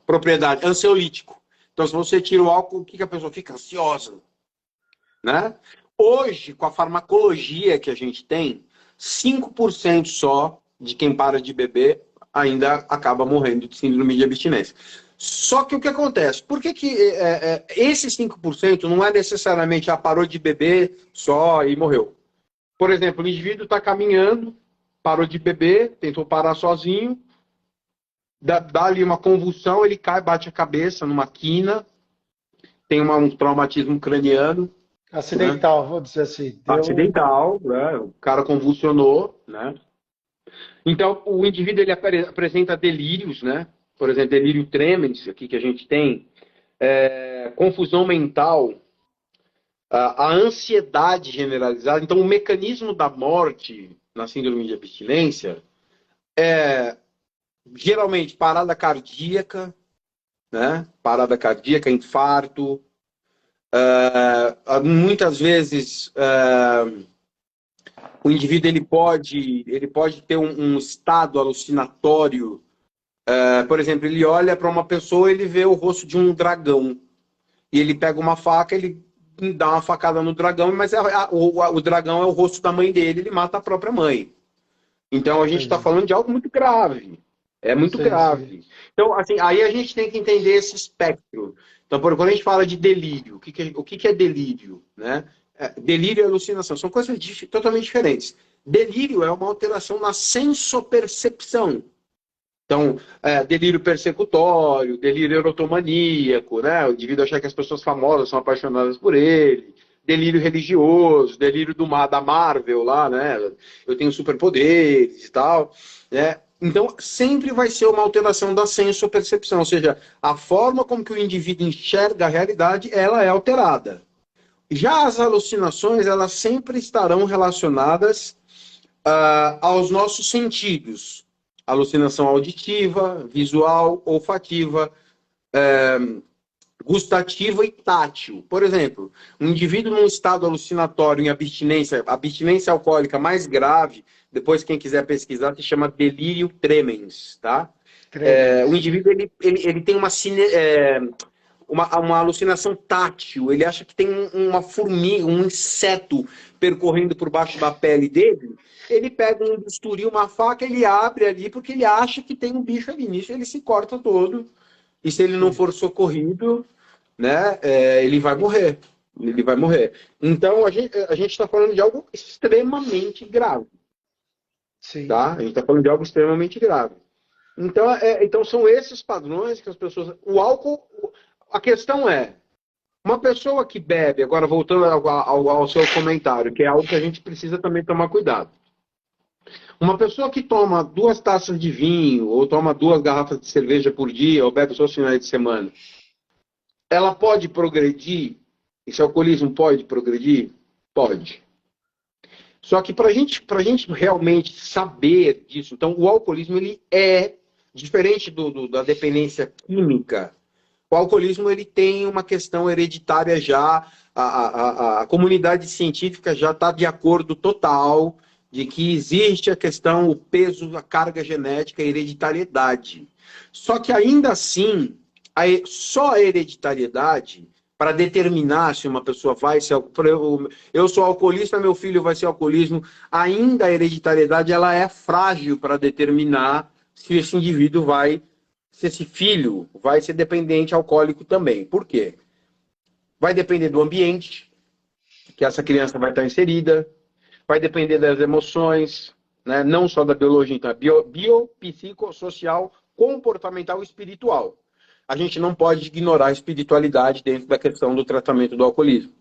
propriedade? Ansiolítico. Então, se você tira o álcool, o que a pessoa fica? Ansiosa. Né? Hoje, com a farmacologia que a gente tem, 5% só de quem para de beber ainda acaba morrendo de síndrome de abstinência. Só que o que acontece? Por que esse 5% não é necessariamente parou de beber só e morreu? Por exemplo, o indivíduo está caminhando, parou de beber, tentou parar sozinho, dá ali uma convulsão, ele cai, bate a cabeça numa quina, tem um traumatismo craniano, né? Acidental, vou dizer assim. Deu. Acidental, né? O cara convulsionou, né? Então, o indivíduo ele apresenta delírios, né? Por exemplo, delírio tremens, aqui que a gente tem, confusão mental, a ansiedade generalizada. Então, o mecanismo da morte na síndrome de abstinência é geralmente parada cardíaca, né? Parada cardíaca, infarto, muitas vezes o indivíduo ele pode ter um estado alucinatório. Por exemplo, ele olha para uma pessoa, ele vê o rosto de um dragão e ele pega uma faca, ele dá uma facada no dragão, mas o dragão é o rosto da mãe dele, ele mata a própria mãe. Então, a gente está Entendi. falando de algo muito grave. É muito Sim, sim. grave. Então, assim, aí a gente tem que entender esse espectro. Então, quando a gente fala de delírio, o que é delírio? Né? Delírio e alucinação são coisas totalmente diferentes. Delírio é uma alteração na sensopercepção. Então, delírio persecutório, delírio erotomaníaco, né? O indivíduo achar que as pessoas famosas são apaixonadas por ele, delírio religioso, delírio da Marvel lá, né? Eu tenho superpoderes e tal, né? Então, sempre vai ser uma alteração da sensopercepção, ou seja, a forma como que o indivíduo enxerga a realidade, ela é alterada. Já as alucinações, elas sempre estarão relacionadas aos nossos sentidos. Alucinação auditiva, visual, olfativa, gustativa e tátil. Por exemplo, um indivíduo num estado alucinatório em abstinência alcoólica mais grave, depois quem quiser pesquisar, se chama delírio tremens, tá? O Tremens. indivíduo ele tem uma alucinação tátil, ele acha que tem uma formiga, um inseto percorrendo por baixo da pele dele, ele pega um bisturi, uma faca, ele abre ali porque ele acha que tem um bicho ali. Nisso ele se corta todo, e se ele não Sim, for socorrido, né, ele vai morrer. Ele vai morrer. Então, a gente está falando de algo extremamente grave, sim. tá? A gente está falando de algo extremamente grave. Então são esses padrões que as pessoas... O álcool... A questão é, uma pessoa que bebe, agora voltando ao seu comentário, que é algo que a gente precisa também tomar cuidado. Uma pessoa que toma 2 taças de vinho, ou toma 2 garrafas de cerveja por dia, ou bebe só aos finais de semana, ela pode progredir? Esse alcoolismo pode progredir? Pode. Só que para gente realmente saber disso, então o alcoolismo ele é diferente da dependência química. O alcoolismo ele tem uma questão hereditária já, a comunidade científica já está de acordo total de que existe a questão, o peso, a carga genética, a hereditariedade. Só que ainda assim, só a hereditariedade, para determinar se uma pessoa vai ser... Eu sou alcoolista, meu filho vai ser alcoolismo, ainda a hereditariedade ela é frágil para determinar se esse indivíduo vai, se esse filho vai ser dependente alcoólico também. Por quê? Vai depender do ambiente que essa criança vai estar inserida, vai depender das emoções, né? Não só da biologia, então, biopsicossocial, comportamental e espiritual. A gente não pode ignorar a espiritualidade dentro da questão do tratamento do alcoolismo.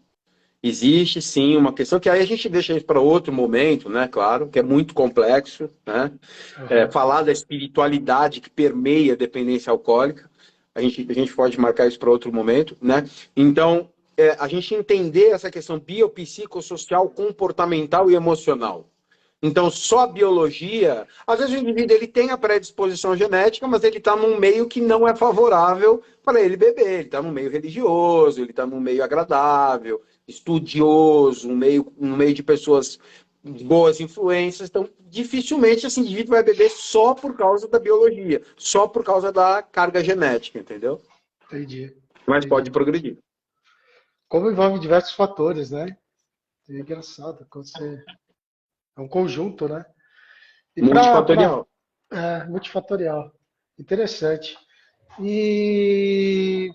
Existe sim uma questão que aí a gente deixa isso para outro momento, né? Claro, que é muito complexo, né? Uhum. Falar da espiritualidade que permeia a dependência alcoólica, a gente pode marcar isso para outro momento, né? Então, a gente entender essa questão biopsicossocial, comportamental e emocional. Então, só a biologia, às vezes o indivíduo ele tem a predisposição genética, mas ele está num meio que não é favorável para ele beber. Ele está num meio religioso, ele está num meio agradável, estudioso, um meio de pessoas de boas influências. Então, dificilmente esse indivíduo vai beber só por causa da biologia, só por causa da carga genética, entendeu? Entendi. Mas pode Entendi. progredir. Como envolve diversos fatores, né? É engraçado. Quando você... É um conjunto, né? E para Multifatorial. multifatorial. Interessante. E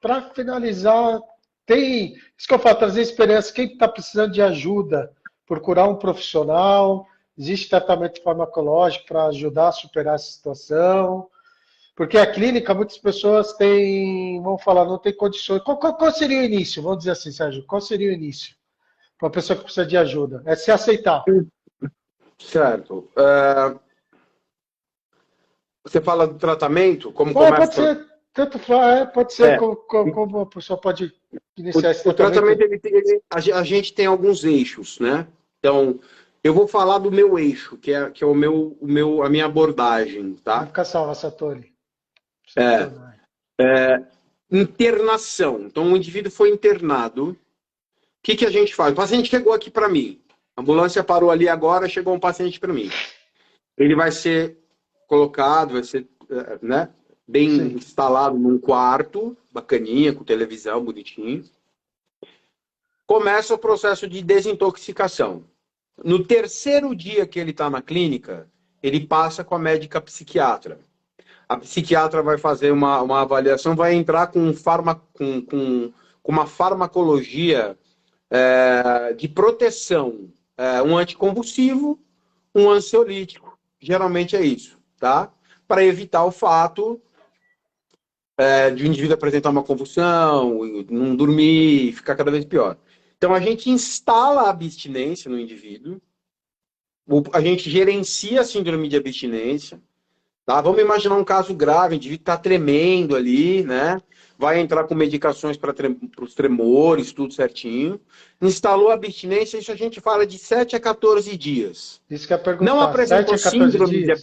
para finalizar, tem, isso que eu falo, trazer esperança. Quem está precisando de ajuda, procurar um profissional. Existe tratamento farmacológico para ajudar a superar essa situação. Porque a clínica, muitas pessoas têm, vamos falar, não tem condições. Qual seria o início? Vamos dizer assim, Sérgio, qual seria o início para uma pessoa que precisa de ajuda? É se aceitar. Certo. Você fala do tratamento, como Pode começa. ser, tanto faz, pode ser É, como a pessoa pode O, iniciar esse o tratamento, tratamento. a gente tem alguns eixos, né? Então, eu vou falar do meu eixo, que é a minha abordagem, Vai tá? ficar salva, Satori. É, Satori. internação. Então, o indivíduo foi internado. O que a gente faz? O paciente chegou aqui para mim. A ambulância parou ali agora, chegou um paciente para mim. Ele vai ser colocado, vai ser, né, bem Sim, instalado num quarto, bacaninha, com televisão, bonitinho. Começa o processo de desintoxicação. No terceiro dia que ele está na clínica, ele passa com a médica psiquiatra. A psiquiatra vai fazer uma avaliação, vai entrar com uma farmacologia de proteção, um anticonvulsivo, um ansiolítico. Geralmente é isso, tá? Para evitar o fato de o indivíduo apresentar uma convulsão, não dormir, ficar cada vez pior. Então, a gente instala a abstinência no indivíduo, a gente gerencia a síndrome de abstinência, tá? Vamos imaginar um caso grave, o indivíduo está tremendo ali, né? Vai entrar com medicações para os tremores, tudo certinho. Instalou a abstinência, isso a gente fala de 7 a 14 dias. Isso que eu ia Não perguntar, 7 apresentou a 14 síndrome dias?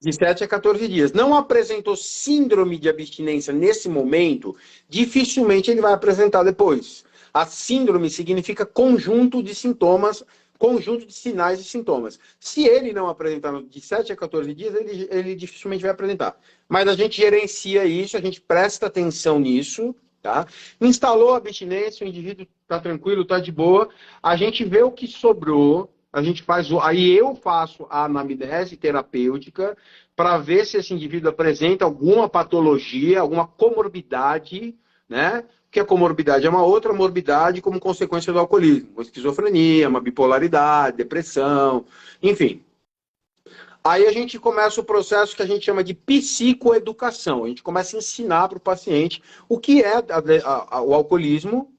de 7 a 14 dias. Não apresentou síndrome de abstinência nesse momento, dificilmente ele vai apresentar depois. A síndrome significa conjunto de sintomas, conjunto de sinais e sintomas. Se ele não apresentar de 7 a 14 dias, ele dificilmente vai apresentar. Mas a gente gerencia isso, a gente presta atenção nisso, tá? Instalou a abstinência, o indivíduo está tranquilo, está de boa, a gente vê o que sobrou, a gente aí eu faço a anamnese terapêutica para ver se esse indivíduo apresenta alguma patologia, alguma comorbidade, né? Porque a comorbidade é uma outra morbidade como consequência do alcoolismo, uma esquizofrenia, uma bipolaridade, depressão, enfim. Aí a gente começa o processo que a gente chama de psicoeducação. A gente começa a ensinar para o paciente o que é o alcoolismo,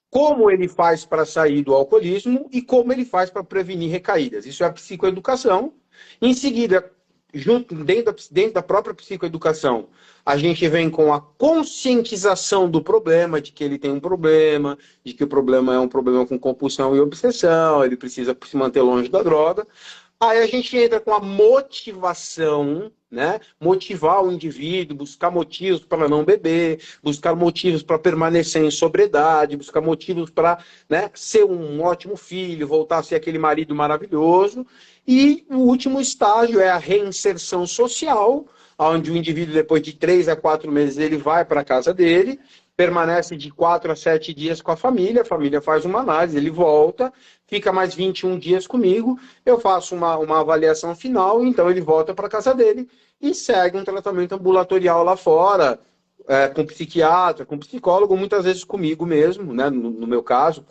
como ele faz para sair do alcoolismo e como ele faz para prevenir recaídas. Isso é a psicoeducação. Em seguida, dentro da própria psicoeducação, a gente vem com a conscientização do problema, de que ele tem um problema, de que o problema é um problema com compulsão e obsessão, ele precisa se manter longe da droga. Aí a gente entra com a motivação, né? Motivar o indivíduo, buscar motivos para não beber, buscar motivos para permanecer em sobriedade, buscar motivos para, né, ser um ótimo filho, voltar a ser aquele marido maravilhoso. E o último estágio é a reinserção social, onde o indivíduo, depois de 3 a 4 meses, ele vai para a casa dele, permanece de 4 a 7 dias com a família faz uma análise, ele volta, fica mais 21 dias comigo, eu faço uma avaliação final, então ele volta para a casa dele e segue um tratamento ambulatorial lá fora, com psiquiatra, com psicólogo, muitas vezes comigo mesmo, né? No meu caso,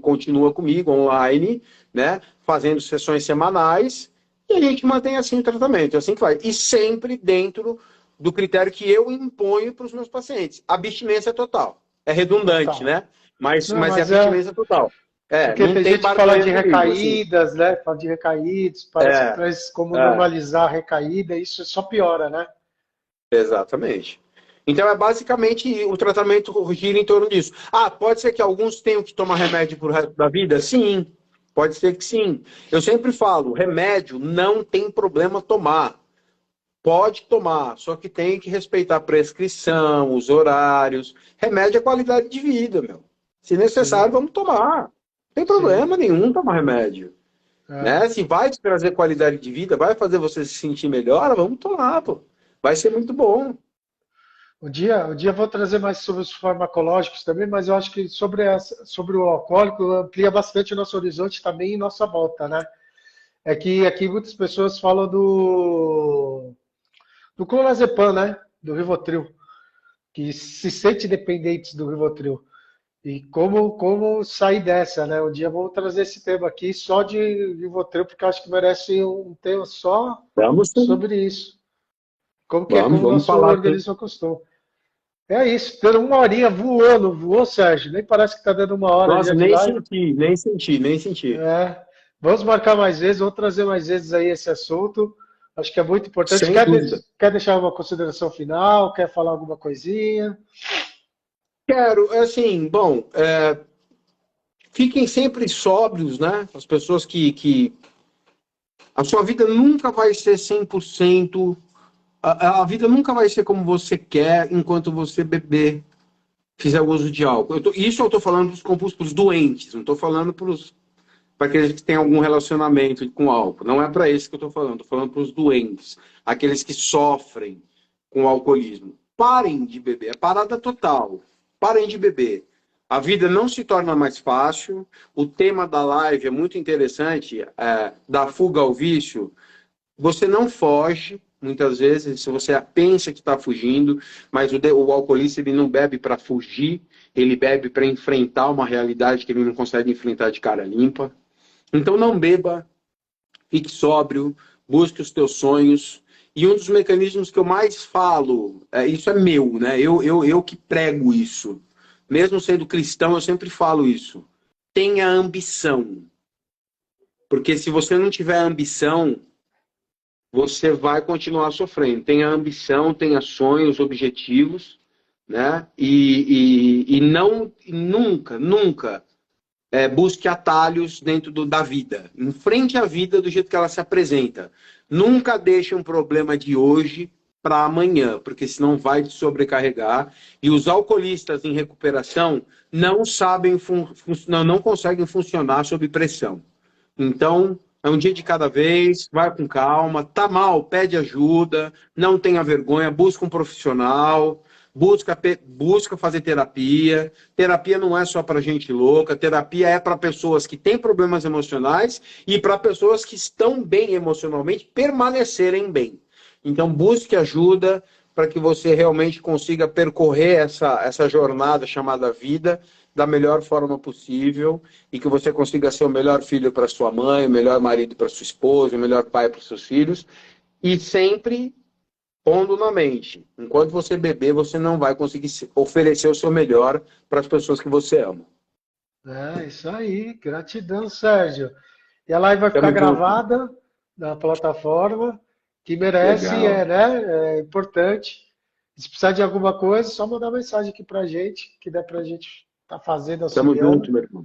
continua comigo online, né? Fazendo sessões semanais, e a gente mantém assim o tratamento, é assim que vai. E sempre dentro do critério que eu imponho para os meus pacientes. Abstinência total. É redundante, Total. né? Mas Não, é mas abstinência total. porque Não tem tem gente que fala de barganha comigo, assim. recaídas, né? Fala de recaídas, parece que traz como É, normalizar a recaída, isso só piora, né? exatamente. Então, é basicamente o tratamento gira em torno disso. Ah, pode ser que alguns tenham que tomar remédio pro resto da vida? Sim, pode ser que sim. Eu sempre falo, remédio não tem problema tomar. Pode tomar, só que tem que respeitar a prescrição, os horários. Remédio é qualidade de vida, meu. Se necessário, Sim, vamos tomar. Não tem sim. problema nenhum tomar remédio. É. Né? Se vai te trazer qualidade de vida, vai fazer você se sentir melhor, vamos tomar, pô. Vai ser muito bom. Um dia eu vou trazer mais sobre os farmacológicos também, mas eu acho que sobre o alcoólico amplia bastante o nosso horizonte também e nossa volta, né? É que aqui muitas pessoas falam do clonazepam, né? Do Rivotril, que se sente dependentes do Rivotril. E como sair dessa, né? Um dia vamos trazer esse tema aqui só de Rivotril, porque eu acho que merece um tema só Vamos sim. sobre isso. Como o Vamos nosso falar sim. organismo acostuma. É isso, dando uma horinha voando, voou, Sérgio. Nem parece que está dando uma hora já Nossa, de nem live. senti, nem senti, nem senti. É. Vamos marcar mais vezes, vamos trazer mais vezes aí esse assunto. Acho que é muito importante. Sem dúvida. Quer deixar uma consideração final? Quer falar alguma coisinha? Quero, assim, bom, fiquem sempre sóbrios, né? As pessoas que... A sua vida nunca vai ser 100%. A vida nunca vai ser como você quer enquanto você beber, fizer uso de álcool. Isso eu estou falando para os doentes, não estou falando para aqueles que têm algum relacionamento com álcool. Não é para isso que eu estou falando para os doentes, aqueles que sofrem com o alcoolismo. Parem de beber, é parada total. Parem de beber. A vida não se torna mais fácil. O tema da live é muito interessante, da fuga ao vício. Você não foge, muitas vezes, se você pensa que está fugindo, mas o alcoolista ele não bebe para fugir, ele bebe para enfrentar uma realidade que ele não consegue enfrentar de cara limpa. Então não beba, fique sóbrio, busque os teus sonhos. E um dos mecanismos que eu mais falo, isso é meu, né? Eu que prego isso. Mesmo sendo cristão, eu sempre falo isso. Tenha ambição. Porque se você não tiver ambição, você vai continuar sofrendo. Tenha ambição, tenha sonhos, objetivos, né? E não, nunca busque atalhos dentro da vida. Enfrente a vida do jeito que ela se apresenta. Nunca deixe um problema de hoje para amanhã, porque senão vai te sobrecarregar. E os alcoolistas em recuperação não sabem, não conseguem funcionar sob pressão. Então, é um dia de cada vez, vai com calma, tá mal, pede ajuda, não tenha vergonha, busca um profissional, busca fazer terapia. Terapia não é só para gente louca, terapia é para pessoas que têm problemas emocionais e para pessoas que estão bem emocionalmente permanecerem bem. Então, busque ajuda para que você realmente consiga percorrer essa jornada chamada vida da melhor forma possível e que você consiga ser o melhor filho para sua mãe, o melhor marido para sua esposa, o melhor pai para os seus filhos, e sempre pondo na mente, enquanto você beber, você não vai conseguir oferecer o seu melhor para as pessoas que você ama. É, isso aí. Gratidão, Sérgio. E a live vai ficar Tamo junto. gravada na plataforma, que merece, Legal. né? É importante. Se precisar de alguma coisa, é só mandar mensagem aqui pra gente, que dá pra gente estar fazendo, Tamo auxiliando. junto, meu irmão.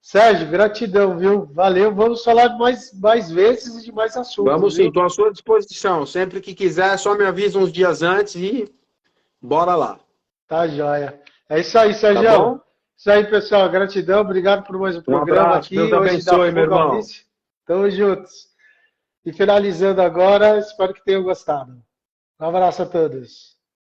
Sérgio, gratidão, viu? Valeu. Vamos falar mais vezes e de mais assuntos, Vamos sim, viu? estou à sua disposição. Sempre que quiser, só me avisa uns dias antes e bora lá. Tá joia. É isso aí, Tá Sérgio. bom? Isso aí, pessoal. Gratidão. Obrigado por mais um Um programa abraço, aqui. Deus Hoje da abençoe, meu Fuga ao irmão. Vício. Tamo juntos. E finalizando agora, espero que tenham gostado. Um abraço a todos.